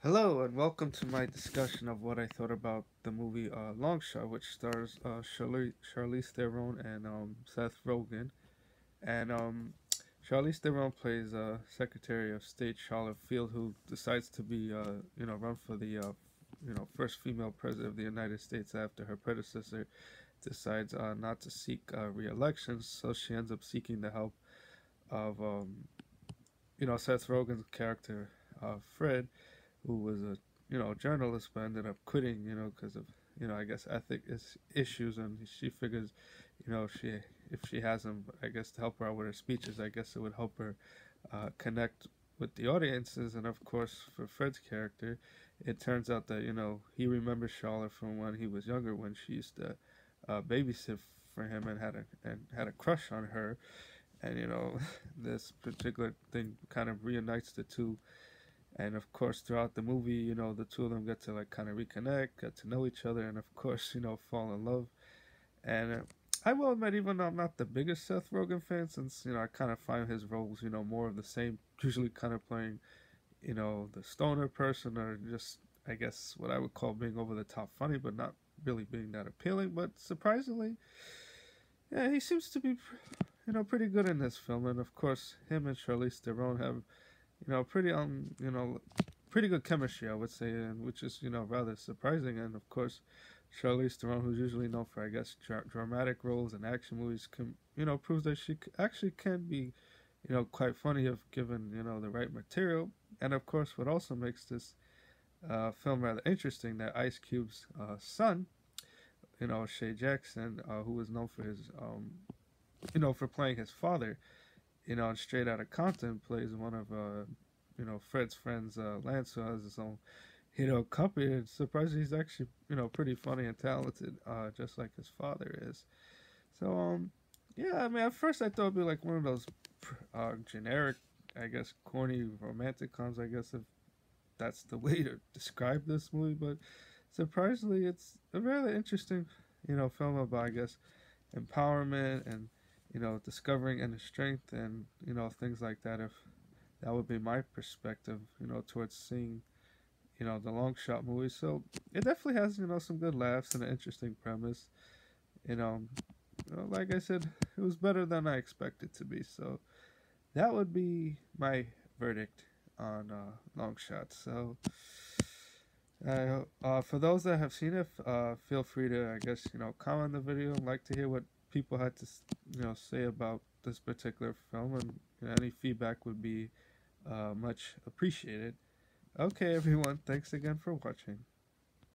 Hello and welcome to my discussion of what I thought about the movie Longshot, which stars Charlize Theron and Seth Rogen. And Charlize Theron plays Secretary of State Charlotte Field, who decides to be, run for the, first female president of the United States after her predecessor decides not to seek re-election. So she ends up seeking the help of, Seth Rogen's character, Fred, who was a journalist but ended up quitting because of I guess issues, and she figures she if she has him, I guess, to help her out with her speeches, I guess it would help her connect with the audiences. And of course, for Fred's character, it turns out that he remembers Charlotte from when he was younger, when she used to babysit for him and had a crush on her. And this particular thing kind of reunites the two. And of course, throughout the movie, the two of them get to like kind of reconnect, get to know each other, and of course, fall in love. And I will admit, even though I'm not the biggest Seth Rogen fan, since I kind of find his roles, more of the same, usually kind of playing, the stoner person, or just, I guess, what I would call being over the top funny, but not really being that appealing. But surprisingly, yeah, he seems to be, pretty good in this film. And of course, him and Charlize Theron have pretty pretty good chemistry, I would say, and which is rather surprising. And of course, Charlize Theron, who's usually known for, I guess, dramatic roles and action movies, can proves that she actually can be quite funny if given the right material. And of course, what also makes this film rather interesting, that Ice Cube's son, Shay Jackson, who was known for his for playing his father, and Straight Outta Compton, plays one of Fred's friends, Lance, who has his own company. And surprisingly, he's actually pretty funny and talented, just like his father is. So yeah, I mean, at first I thought it'd be like one of those generic, I guess, corny romantic coms, I guess, if that's the way to describe this movie. But surprisingly, it's a really interesting film about, I guess, empowerment and discovering inner strength, and things like that. If that would be my perspective, towards seeing, the Long Shot movie. So it definitely has, some good laughs and an interesting premise. You know, like I said, it was better than I expected to be. So that would be my verdict on Long Shot. So for those that have seen it, feel free to, I guess, comment the video. I'd like to hear what people had to, say about this particular film, and any feedback would be much appreciated. Okay, everyone, thanks again for watching.